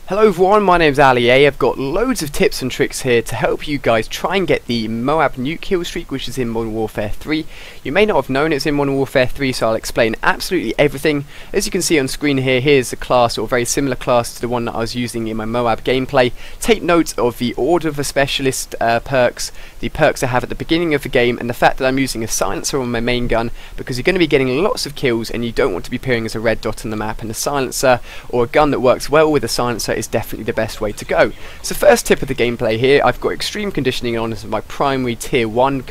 Hello everyone, my name's Ali A. I've got loads of tips and tricks here to help you guys try and get the MOAB Nuke Killstreak, which is in Modern Warfare 3. You may not have known it's in Modern Warfare 3, so I'll explain absolutely everything. As you can see on screen here, here's a class, or a very similar class to the one that I was using in my MOAB gameplay. Take note of the order of the specialist perks, the perks I have at the beginning of the game, and the fact that I'm using a silencer on my main gun, because you're going to be getting lots of kills and you don't want to be appearing as a red dot on the map, and a silencer, or a gun that works well with a silencer, is definitely the best way to go. So first tip of the gameplay here, I've got extreme conditioning on as my primary tier 1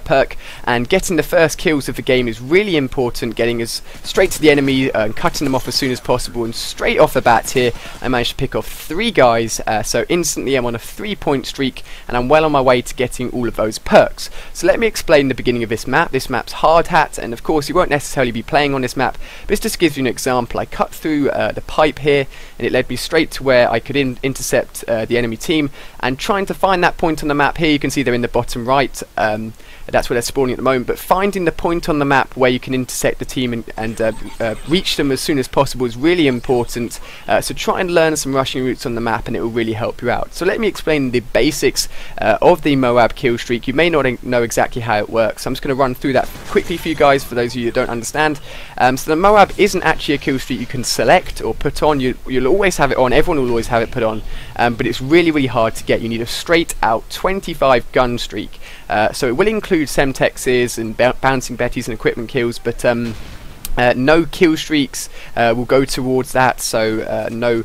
perk, and getting the first kills of the game is really important. Getting us straight to the enemy and cutting them off as soon as possible, and straight off the bat here I managed to pick off 3 guys, so instantly I'm on a 3-point streak and I'm well on my way to getting all of those perks. So let me explain the beginning of this map. This map's hard hat, and of course you won't necessarily be playing on this map, but this just gives you an example. I cut through the pipe here and it led me straight to where I could intercept the enemy team, and trying to find that point on the map here. You can see they're in the bottom right, that's where they're spawning at the moment, but finding the point on the map where you can intersect the team and reach them as soon as possible is really important. So try and learn some rushing routes on the map and it will really help you out. So let me explain the basics of the MOAB Killstreak. You may not know exactly how it works, so I'm just going to run through that quickly for you guys, for those of you that don't understand. So the MOAB isn't actually a killstreak you can select or put on. You'll always have it on, everyone will always have it put on, but it's really hard to get. You need a straight out 25 gun streak. So it will include Semtexes and bouncing betties and equipment kills, but no kill streaks will go towards that, so no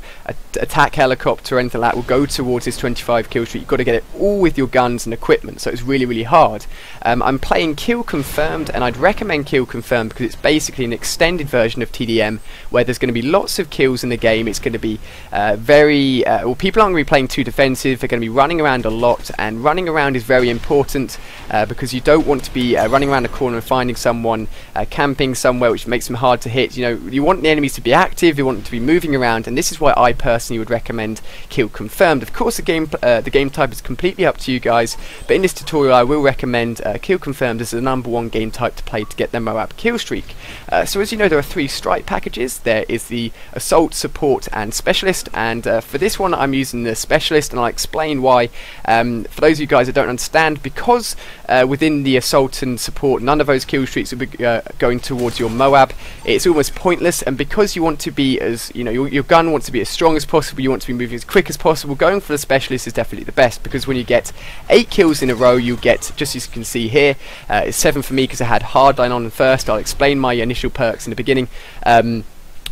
attack helicopter or anything like that will go towards this 25 kill streak. You've got to get it all with your guns and equipment, so it's really hard. I'm playing Kill Confirmed, and I'd recommend Kill Confirmed because it's basically an extended version of TDM where there's going to be lots of kills in the game. It's going to be well, people aren't going to be playing too defensive, they're going to be running around a lot, and running around is very important because you don't want to be running around a corner and finding someone camping somewhere, which makes them hard to hit. You know, you want the enemies to be active, you want them to be moving around, and this is why I personally would recommend Kill Confirmed. Of course the game type is completely up to you guys, but in this tutorial I will recommend Kill Confirmed as the #1 game type to play to get the MOAB Killstreak. So as you know, there are 3 strike packages. There is the Assault, Support and Specialist, and for this one I'm using the Specialist, and I'll explain why. For those of you guys that don't understand, because within the Assault and Support none of those killstreaks will be going towards your MOAB, it's almost pointless, and because you want to be as, you know, your gun wants to be as strong as possible, you want to be moving as quick as possible, going for the Specialist is definitely the best, because when you get 8 kills in a row, you get, just as you can see here, it's 7 for me because I had Hardline on first. I'll explain my initial perks in the beginning.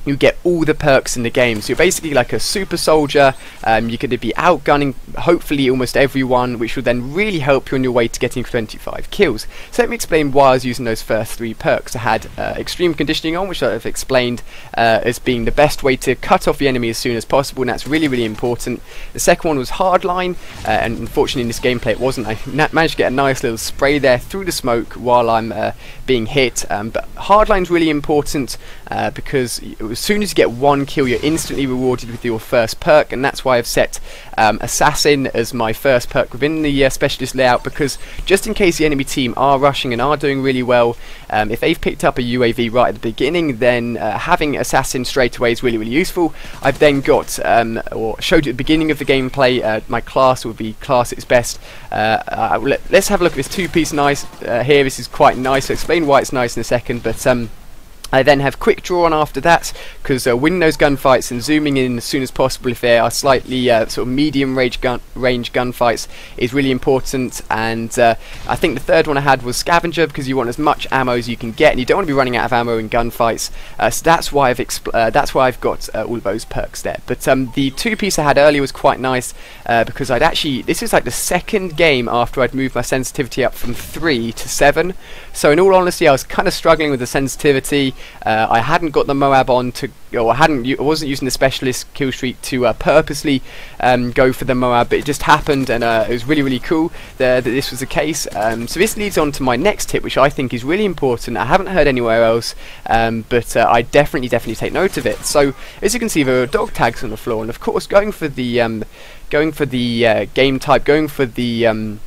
You get all the perks in the game, so you're basically like a super soldier. You're going to be outgunning hopefully almost everyone, which will then really help you on your way to getting 25 kills. So let me explain why I was using those first 3 perks. I had extreme conditioning on, which I've explained as being the best way to cut off the enemy as soon as possible, and that's really important. The second one was Hardline, and unfortunately in this gameplay it wasn't. I managed to get a nice little spray there through the smoke while I'm being hit, but Hardline's really important because as soon as you get 1 kill you're instantly rewarded with your first perk, and that's why I've set Assassin as my first perk within the Specialist layout, because just in case the enemy team are rushing and are doing really well, if they've picked up a UAV right at the beginning, then having Assassin straight away is really useful. I've then got, or showed you at the beginning of the gameplay, my class will be class at its best. Let's have a look at this 2-piece nice here. This is quite nice. I'll explain why it's nice in a second, but I then have quick draw on after that, because winning those gunfights and zooming in as soon as possible if they are slightly sort of medium range gunfights is really important. And I think the third one I had was Scavenger, because you want as much ammo as you can get, and you don't want to be running out of ammo in gunfights. So that's why I've got all of those perks there. But the 2-piece I had earlier was quite nice because I'd actually, this is like the second game after I'd moved my sensitivity up from 3 to 7. So in all honesty, I was kind of struggling with the sensitivity. I hadn't got the MOAB on to, or I wasn't using the Specialist killstreak to purposely go for the MOAB, but it just happened, and it was really cool that this was the case. So this leads on to my next tip, which I think is really important. I haven't heard anywhere else, but I definitely take note of it. So as you can see, there are dog tags on the floor, and of course going for the game type, going for the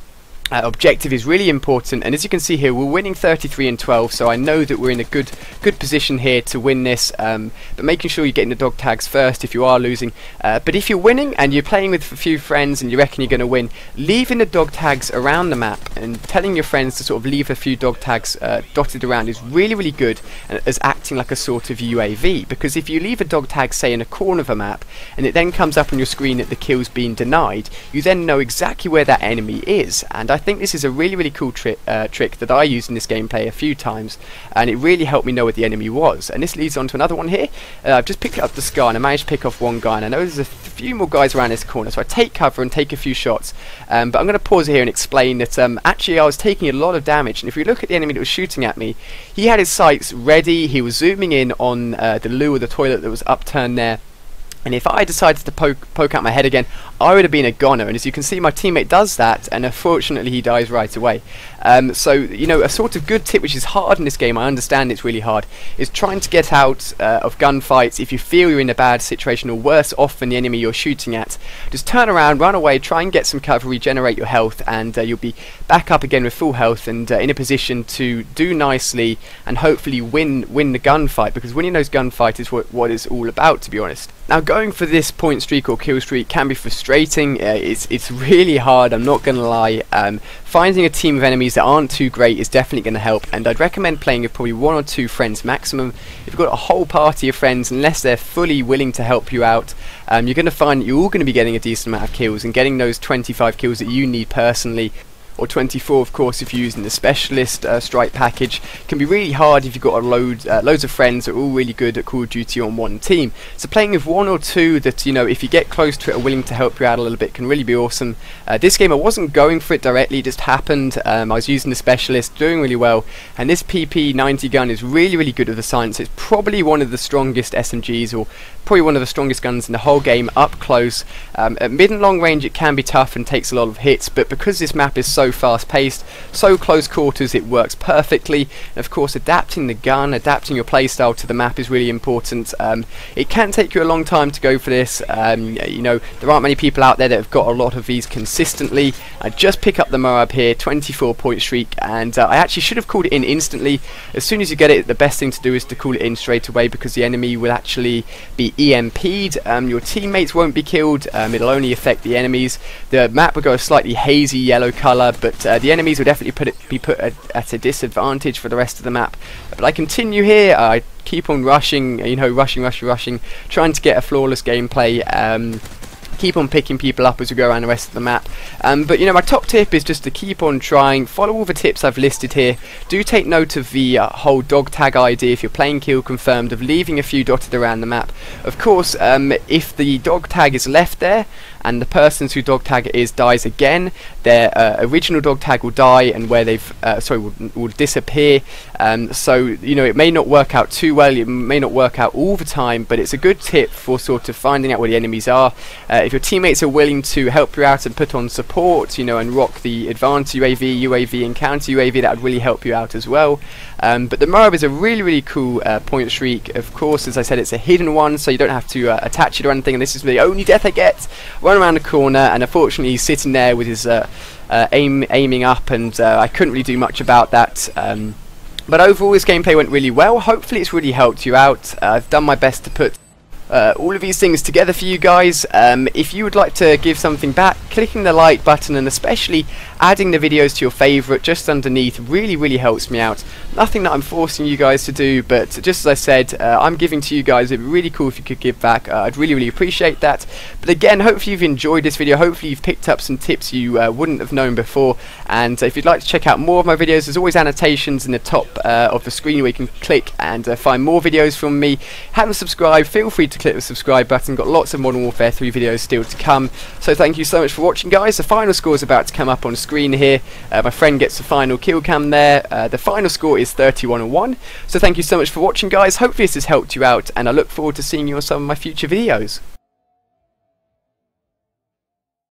objective is really important, and as you can see here, we're winning 33-12, so I know that we're in a good position here to win this, but making sure you're getting the dog tags first if you are losing. But if you're winning and you're playing with a few friends and you reckon you're going to win, leaving the dog tags around the map and telling your friends to sort of leave a few dog tags dotted around is really good as acting like a sort of UAV, because if you leave a dog tag, say, in a corner of a map and it then comes up on your screen that the kill's been denied, you then know exactly where that enemy is. And I think this is a really cool trick that I used in this gameplay a few times, and it really helped me know where the enemy was. And this leads on to another one here. I've just picked up the Scar and I managed to pick off one guy, and I know there's a few more guys around this corner, so I take cover and take a few shots, but I'm going to pause here and explain that actually I was taking a lot of damage, and if you look at the enemy that was shooting at me, he had his sights ready, he was zooming in on the loo of the toilet that was upturned there. And if I decided to poke out my head again, I would have been a goner. And as you can see, my teammate does that, and unfortunately he dies right away. So, you know, a sort of good tip, which is hard in this game, I understand it's really hard, is trying to get out of gunfights if you feel you're in a bad situation or worse off than the enemy you're shooting at. Just turn around, run away, try and get some cover, regenerate your health, and you'll be back up again with full health and in a position to do nicely and hopefully win the gunfight, because winning those gunfights is what it's all about, to be honest. Now, going for this point streak or kill streak can be frustrating. It's really hard, I'm not going to lie. Finding a team of enemies that aren't too great is definitely going to help, and I'd recommend playing with probably 1 or 2 friends maximum. If you've got a whole party of friends, unless they're fully willing to help you out, you're going to find that you're all going to be getting a decent amount of kills and getting those 25 kills that you need personally. Or 24, of course, if you're using the specialist strike package. Can be really hard if you've got loads of friends that are all really good at Call of Duty on one team. So playing with 1 or 2 that, you know, if you get close to it, are willing to help you out a little bit, can really be awesome. This game I wasn't going for it directly, it just happened. I was using the specialist, doing really well, and this PP90 gun is really good with the science. It's probably one of the strongest SMGs, or probably one of the strongest guns in the whole game up close. At mid and long range it can be tough and takes a lot of hits, but because this map is so fast paced, so close quarters, it works perfectly. And of course, adapting the gun, adapting your playstyle to the map is really important. It can take you a long time to go for this. You know, there aren't many people out there that have got a lot of these consistently. I just pick up the MOAB here, 24-point streak, and I actually should have called it in instantly. As soon as you get it, the best thing to do is to call it in straight away, because the enemy will actually be EMP'd. Your teammates won't be killed, it'll only affect the enemies. The map will go a slightly hazy yellow colour, but the enemies will definitely be put at a disadvantage for the rest of the map. But I continue here, I keep on rushing, you know, rushing, trying to get a flawless gameplay. Keep on picking people up as we go around the rest of the map. But you know, my top tip is just to keep on trying, follow all the tips I've listed here. Do take note of the whole dog tag idea if you're playing kill confirmed, of leaving a few dotted around the map. Of course, if the dog tag is left there and the person whose dog tag it is dies again, their original dog tag will die, and where they've will disappear. So you know, it may not work out too well, it may not work out all the time, but it's a good tip for sort of finding out where the enemies are. If your teammates are willing to help you out and put on support, you know, and rock the advanced UAV and counter UAV, that would really help you out as well. But the MOAB is a really cool point streak. Of course, as I said, it's a hidden one, so you don't have to attach it or anything, and this is the only death I get. Run around the corner, and unfortunately he's sitting there with his aiming up, and I couldn't really do much about that. But overall, this gameplay went really well. Hopefully it's really helped you out. I've done my best to put all of these things together for you guys. If you would like to give something back, clicking the like button and especially adding the videos to your favourite just underneath really helps me out. Nothing that I'm forcing you guys to do, but just as I said, I'm giving to you guys. It'd be really cool if you could give back. I'd really appreciate that. But again, hopefully you've enjoyed this video, hopefully you've picked up some tips you wouldn't have known before, and if you'd like to check out more of my videos, there's always annotations in the top of the screen where you can click and find more videos from me. Haven't subscribed, feel free to click the subscribe button. Got lots of Modern Warfare 3 videos still to come, so thank you so much for watching, guys. The final score is about to come up on screen here. My friend gets the final kill cam there. The final score is 31-1, so thank you so much for watching, guys. Hopefully this has helped you out, and I look forward to seeing you on some of my future videos.